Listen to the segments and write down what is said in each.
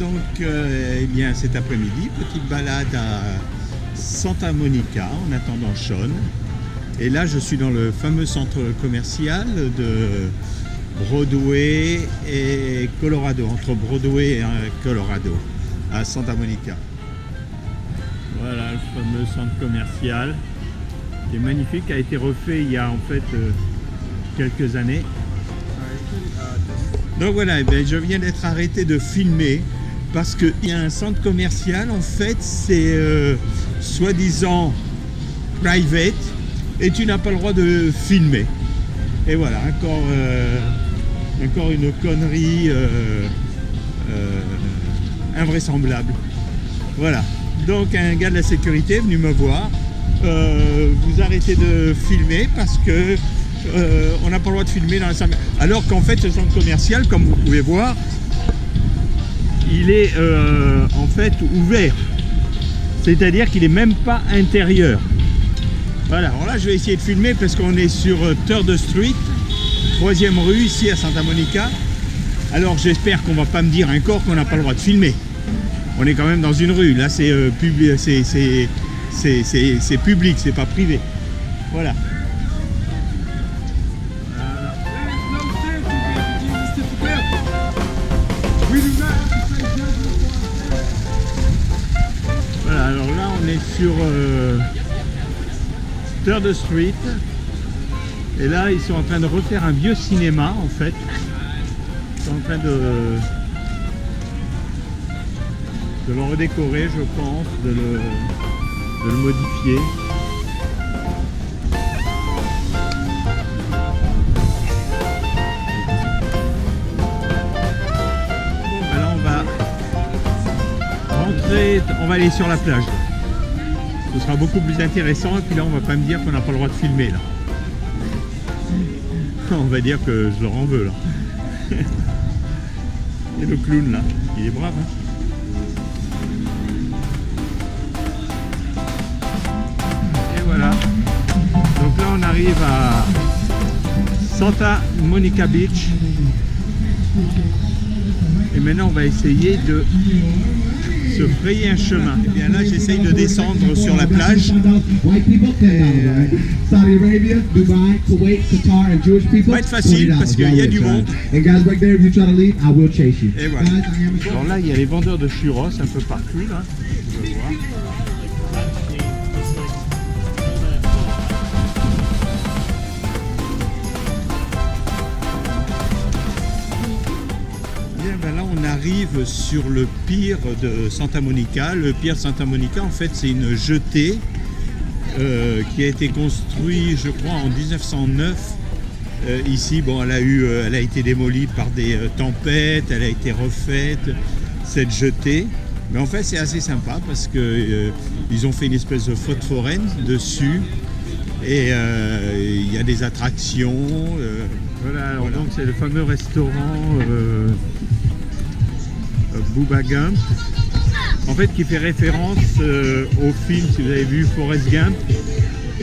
Donc, eh bien, cet après-midi, petite balade à Santa Monica en attendant Sean. Et là, je suis dans le fameux centre commercial de Broadway et Colorado, entre Broadway et Colorado, à Santa Monica. Voilà le fameux centre commercial qui est magnifique, qui a été refait il y a en fait quelques années. Donc voilà, eh bien, je viens d'être arrêté de filmer parce qu'il y a un centre commercial, en fait, c'est soi-disant private et tu n'as pas le droit de filmer. Et voilà, encore une connerie invraisemblable. Voilà, donc un gars de la sécurité est venu me voir. Vous arrêtez de filmer parce que on n'a pas le droit de filmer dans la salle. Alors qu'en fait, ce centre commercial, comme vous pouvez voir, il est en fait ouvert. C'est-à-dire qu'il n'est même pas intérieur. Voilà, alors là, je vais essayer de filmer parce qu'on est sur 3rd Street, 3e rue, ici à Santa Monica. Alors, j'espère qu'on ne va pas me dire encore qu'on n'a pas le droit de filmer. On est quand même dans une rue. Là, c'est public, c'est pas privé. Voilà. Voilà, alors là on est sur 3rd Street et là ils sont en train de refaire un vieux cinéma en fait. Ils sont en train de le redécorer, je pense, de le modifier. On va aller sur la plage. Ce sera beaucoup plus intéressant et puis là on va pas me dire qu'on n'a pas le droit de filmer là. On va dire que je leur en veux là. Et le clown là, il est brave hein. Et voilà. Donc là on arrive à Santa Monica Beach. Et maintenant on va essayer de se frayer un chemin. Et bien là j'essaye de descendre sur la plage. Ça va être facile parce qu'il y a du monde. Et voilà. Alors là il y a les vendeurs de churros un peu partout là. On peut voir. Ben là on arrive sur le pier de Santa Monica. Le pier de Santa Monica en fait c'est une jetée qui a été construite je crois en 1909 ici. Bon elle a été démolie par des tempêtes, elle a été refaite cette jetée, mais en fait c'est assez sympa parce que ils ont fait une espèce de fête foraine dessus et il y a des attractions. Voilà, alors donc c'est le fameux restaurant Bubba Gump, en fait qui fait référence au film, si vous avez vu Forrest Gump,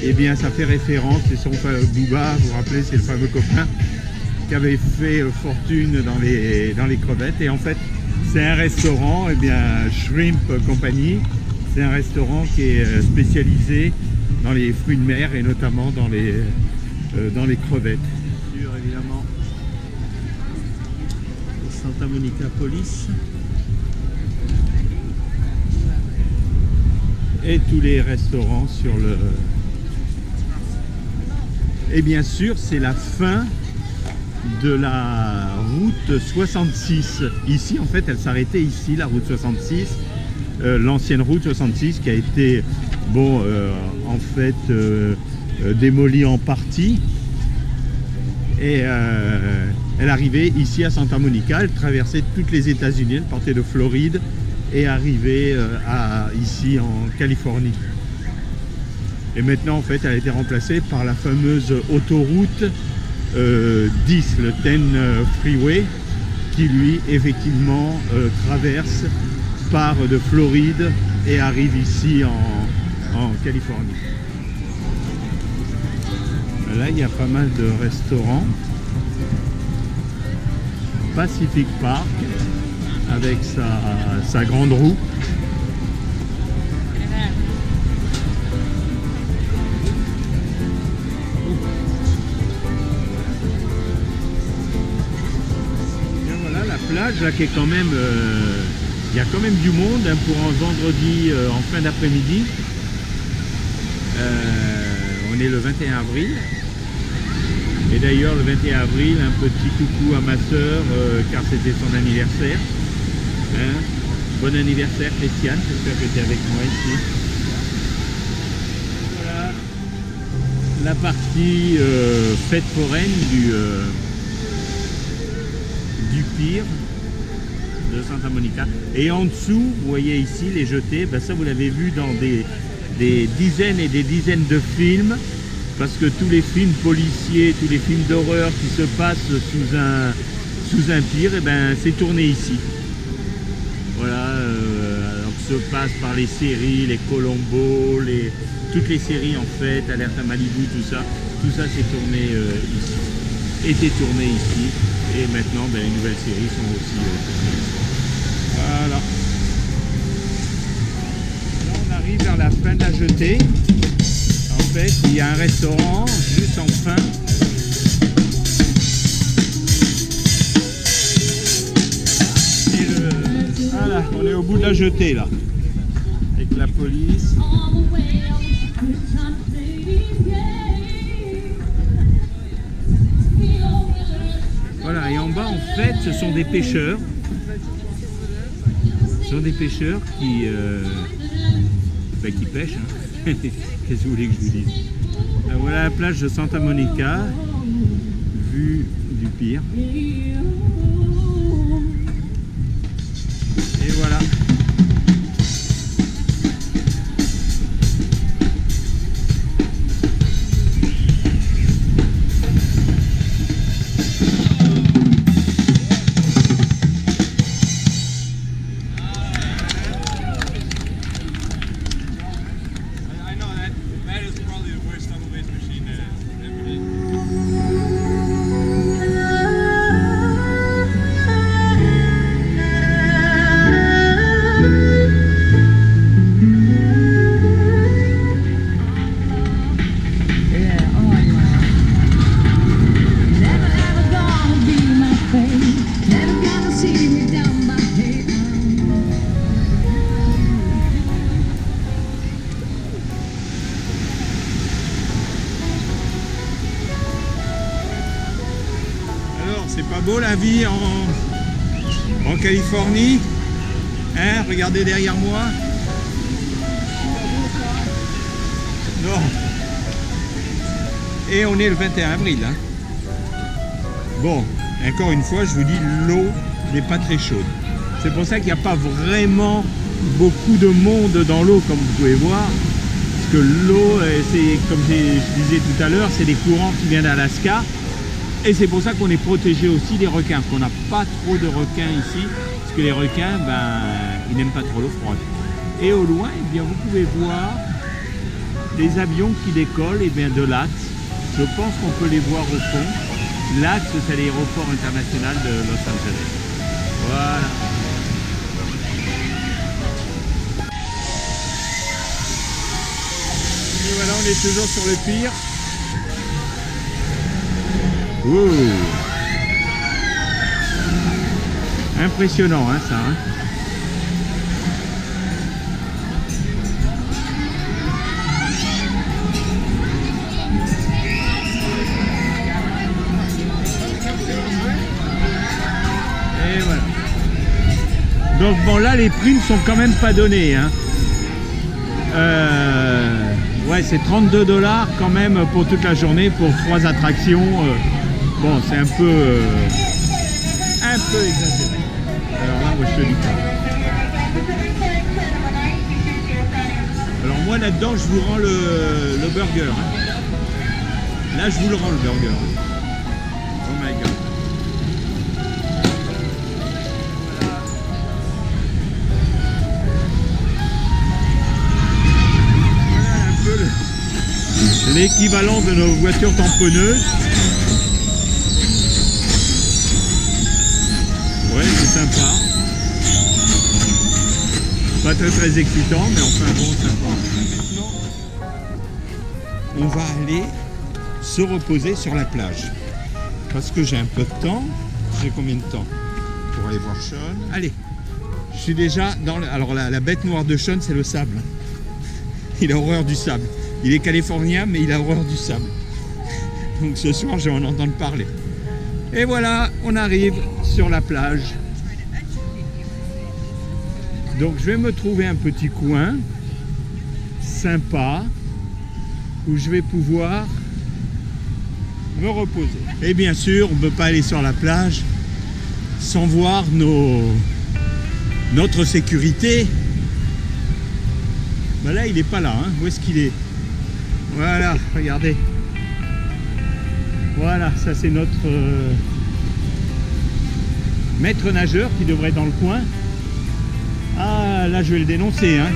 et bien ça fait référence, c'est son Bubba, vous vous rappelez, c'est le fameux copain qui avait fait fortune dans les crevettes, et en fait c'est un restaurant, et bien Shrimp Company, c'est un restaurant qui est spécialisé dans les fruits de mer et notamment dans les crevettes. Bien sûr, évidemment, Santa Monica Police. Et tous les restaurants sur le... Et bien sûr, c'est la fin de la route 66. Ici, en fait, elle s'arrêtait ici, la route 66. L'ancienne route 66 qui a été, bon, en fait, démolie en partie. Et elle arrivait ici à Santa Monica, elle traversait toutes les États-Unis, elle partait de Floride et arrivait ici en Californie. Et maintenant en fait elle a été remplacée par la fameuse autoroute 10, le 10 Freeway, qui lui effectivement traverse, part de Floride et arrive ici en Californie. Là il y a pas mal de restaurants. Pacific Park, avec sa grande roue. Et voilà la plage là qui est quand même... il y a quand même du monde hein, pour un vendredi en fin d'après-midi. On est le 21 avril. Et d'ailleurs, le 21 avril, un petit coucou à ma soeur, car c'était son anniversaire. Hein. Bon anniversaire, Christiane, j'espère que tu es avec moi ici. Voilà la partie fête foraine du pier de Santa Monica. Et en dessous, vous voyez ici les jetés, ben ça vous l'avez vu dans des dizaines et des dizaines de films. Parce que tous les films policiers, tous les films d'horreur qui se passent sous un pier, eh ben, c'est tourné ici. Voilà, donc se passe par les séries, les Colombo, toutes les séries en fait, Alerte à Malibu, tout ça c'est tourné ici. Était tourné ici. Et maintenant, ben, les nouvelles séries sont aussi tournées ici. Voilà. Là, on arrive vers la fin de la jetée. En fait, il y a un restaurant juste en fin. Voilà, on est au bout de la jetée là, avec la police. Voilà, et en bas en fait, ce sont des pêcheurs. Ce sont des pêcheurs qui pêchent. Hein. Qu'est-ce que vous voulez que je vous dise? Voilà la plage de Santa Monica, vue du pier. Et voilà. C'est pas beau la vie en Californie, hein? Regardez derrière moi. Non. Et on est le 21 avril. Hein? Bon, encore une fois, je vous dis, l'eau n'est pas très chaude. C'est pour ça qu'il n'y a pas vraiment beaucoup de monde dans l'eau, comme vous pouvez voir. Parce que l'eau, c'est comme je disais tout à l'heure, c'est des courants qui viennent d'Alaska. Et c'est pour ça qu'on est protégé aussi des requins, qu'on n'a pas trop de requins ici, parce que les requins, ben, ils n'aiment pas trop l'eau froide. Et au loin, eh bien, vous pouvez voir des avions qui décollent de l'Axe. Je pense qu'on peut les voir au fond. L'Axe, c'est l'aéroport international de Los Angeles. Voilà. Et voilà, on est toujours sur le pier. Wow. Impressionnant hein, ça hein. Et voilà. Donc bon là les prix ne sont quand même pas donnés hein. Ouais c'est 32 $ quand même pour toute la journée pour 3 attractions. Bon, c'est un peu exagéré. Alors là, moi, je te dis pas. Alors moi, là-dedans, je vous rends le burger. Hein. Là, je vous le rends, le burger. Oh my God. Voilà un peu l'équivalent de nos voitures tamponneuses. Ouais, c'est sympa. Pas très très excitant, mais enfin bon, sympa. Maintenant, on va aller se reposer sur la plage. Parce que j'ai un peu de temps. J'ai combien de temps pour aller voir Sean? Allez, je suis déjà dans le... Alors la bête noire de Sean, c'est le sable. Il a horreur du sable. Il est californien, mais il a horreur du sable. Donc ce soir, je vais en entendre parler. Et voilà, on arrive sur la plage. Donc je vais me trouver un petit coin sympa où je vais pouvoir me reposer. Et bien sûr, on ne peut pas aller sur la plage sans voir notre sécurité. Ben là, il n'est pas là. Hein. Où est-ce qu'il est? Voilà, regardez. Voilà, ça c'est notre maître nageur qui devrait être dans le coin. Ah, là je vais le dénoncer. Hein.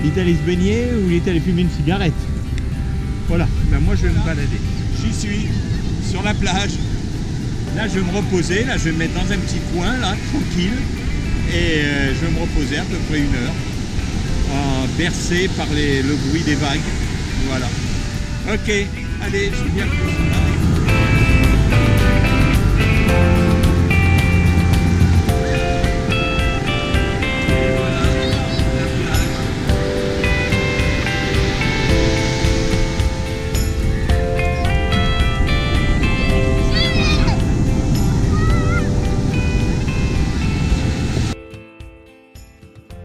Il est allé se baigner ou il est allé fumer une cigarette. Voilà, ben moi je vais me balader. J'y suis, sur la plage. Là je vais me reposer, là je vais me mettre dans un petit coin, là, tranquille. Et je vais me reposer à peu près 1 heure. Bercé par le bruit des vagues. Voilà. Ok, allez, je viens.